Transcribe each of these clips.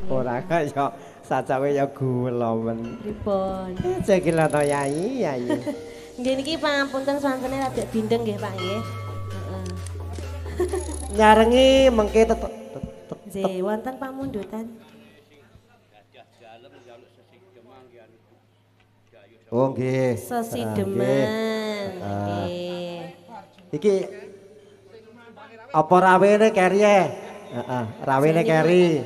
Ora kaya sacawe ya gula men. Pripun? Cek lho to Yai, Yai. Nggih niki pangapunten swantene rada bindeng nggih Pak nggih. Heeh. Nyarengi mengke tetep Nggih, wonten pamundutan. Oh nggih. Sesidemen. Nggih. Iki apa rawene keri e? Heeh, rawene keri.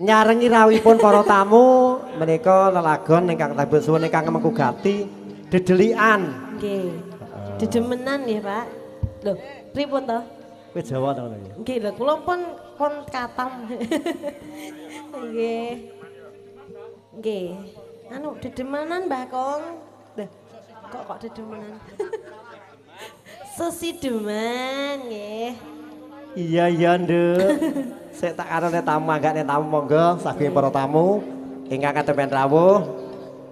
Nyarengi rawipun para tamu menika lelagon ingkang tabuh suwun ingkang mengku gati dedelikan. Nggih. Dedemenan nggih, Pak. Lho, pripun to? Kowe Jawa to ngono ya? Nggih lho, kula pun katam. Nggih. Nggih. Anu dedemenan Mbah Kong. Lho, kok dedemenan? Sesidemen nggih. Iya iya Nduk. Sik tak karone tamu anggane tamu monggo saking para tamu ingkang katempen rawuh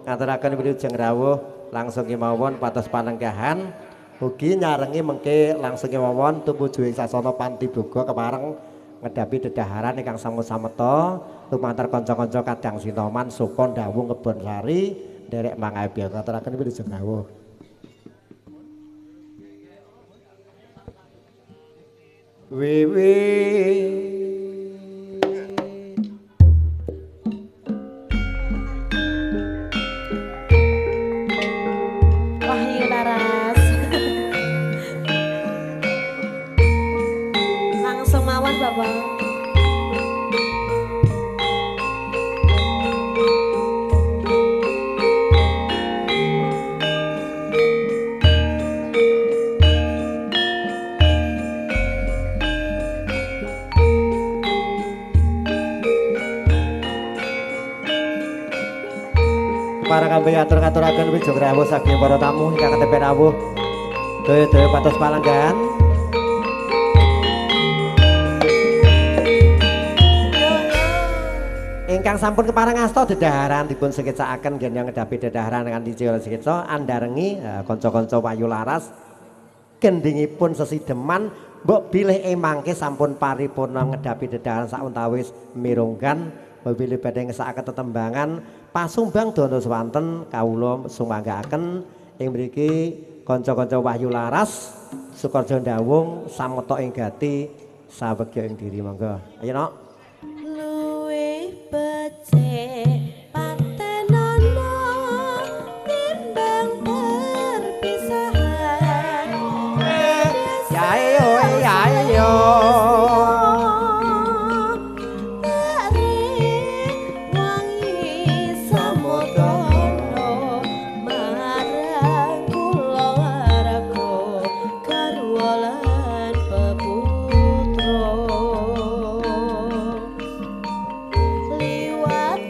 ngaturaken wilujeng rawuh langsung kemawon pados panenggahan ugi nyarengi mengke langsung kemawon tumuju ing sasana Pantiboga kepareng ngedapi dedaharan ingkang samu-sameta lumantar kanca-kanca kadang sinoman suka ndawuh Kebon Sari nderek mangabi ngaturaken wilujeng rawuh. Wiwi Wahyu Laras. Langsung mawon Bapak. para kambing atur-aturaken wilujeng rawuh saking para tamu ingkang katempen rawuh daya-daya pados palenggahan ingkang sampun kepareng asta dedaharan dipun sekecakaken nggih ngedapi dedaharan kanthi cira sekeca andarengi kanca-kanca Wahyu Laras gendingipun sesideman mbok bilih mangke sampun paripurna ngedapi dedaharan sauntawis mirunggan bilih badhe ngesakaken tetembangan pasumbang dana swanten kawula sumanggaaken ing mriki kanca-kanca Wahyu Laras Sukarjo Ndawung sameta ing gati sawegya ing diri monggo ayo nok Luwih becik patenono timbang perpisahan. ya ayo ya ayo Liwat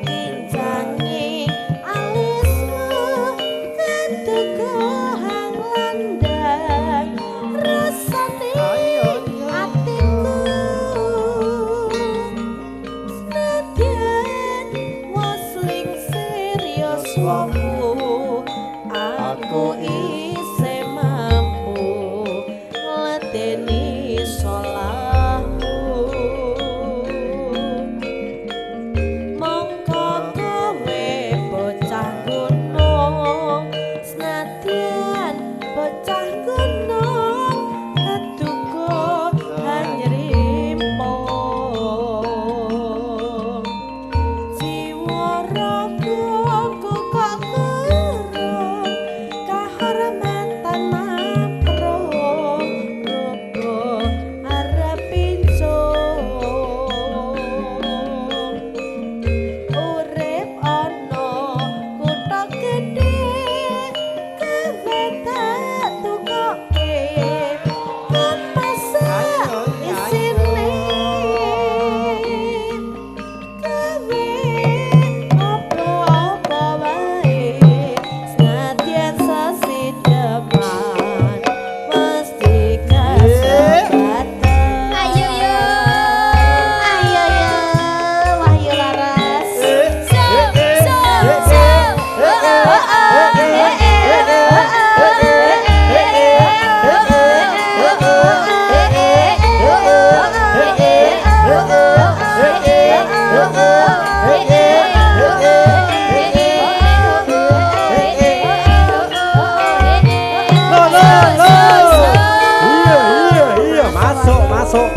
Iya, masuk, masuk.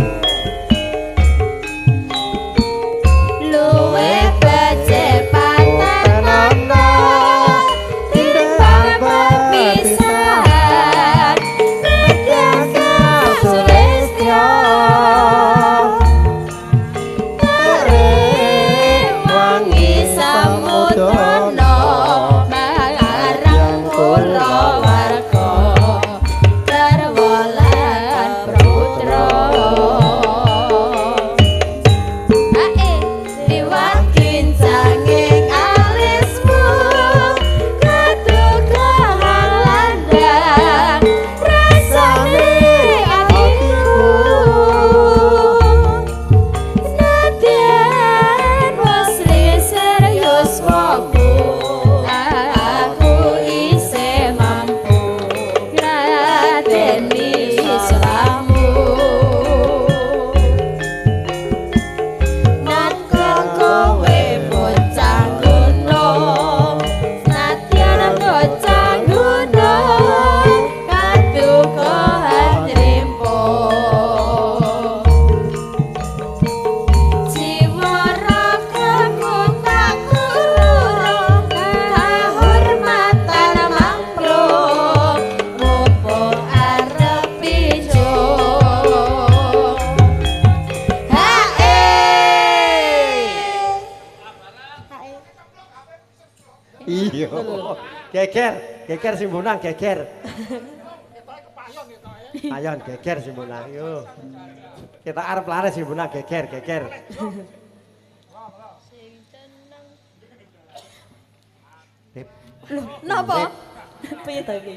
Luwe becepatan ana timbang perpisahan Medaka Sulistyo Tarik wangi samudana Mangarang Kulawarga Terwalan Putra liwat kincanging alismu kaduka landang rasane atiku nadyan wasri serius waku aku isih mampu ngladeni slamu Nakon kowe bocah gunung Nadyan bocah gunung Kaduka hanyrimpo Jiwa ragaku tak kurung Kahormatan mangklung Mumpung arep ijo Iya. Geger, geger Simbunang geger. Ayon geger Simbunang yo. Kita arep laris Simbunang geger, geger. Rip. Napa? Piye to iki?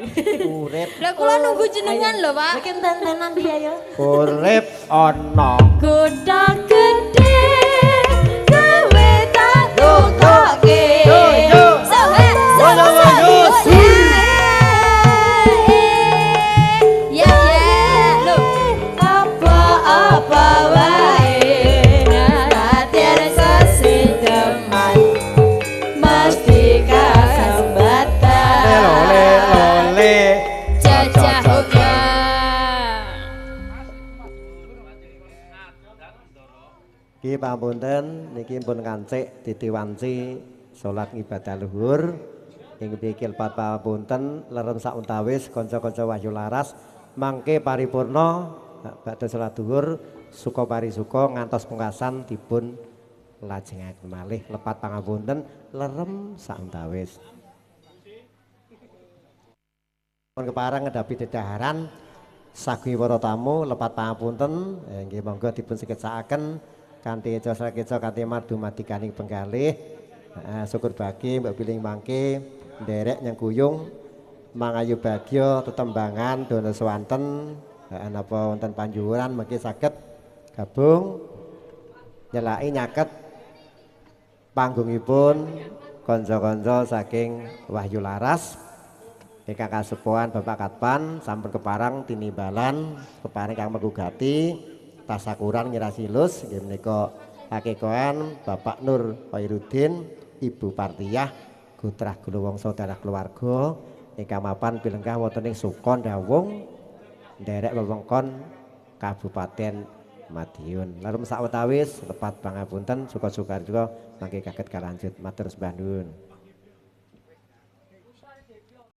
Urip, Lah kula nunggu jenengan lho, Pak. Mungkin tenan dia ya. urip ana. Kutha gedhe gawe tak tukoke. Sohe, sohe. Ya ya, lho. Apa-apa wae ngaratian sesideman. Mesti kasembatan. Lole. Jajah uga. Ki pamunten niki pun kancik ditiwanci salat ibadah luhur ing pikil pat pamunten lerem sauntawis kanca-kanca Wahyu Laras mangke paripurna badhe salat dhuwur suka parisuka ngantos pungkasan dipun lajengaken malih lepat pangapunten lerem sauntawis. Pun kepareng ngedapi dedaharan saking para tamu lepat pangapunten nggih monggo dipun siketsakaken kanthi eca-eca kanthi madu matikaning penggalih syukur bagi mbok piling mangke nderek nyang kuyung mangayu bagya tetembangan dono swanten napa wonten panjuwuran mangke saged gabung nyelaki nyaket panggungipun kanca-kanca saking Wahyu Laras ingkang kasepuhan Bapak Katpan sampun keparang tinimbalan kepareng kang megugati tasakuran nyirasilus nggih menika hakekoan Bapak Nur Khairuddin Ibu Partiyah Gutrah Gulawangsa darah keluarga ingkang mapan pilenggah wonten ing Sukon Dawung nderek wewengkon Kabupaten Madiun. Larum sawetawis lepat pangapunten suka-suka juga mangke kaget kalanjut matur sembah nuwun.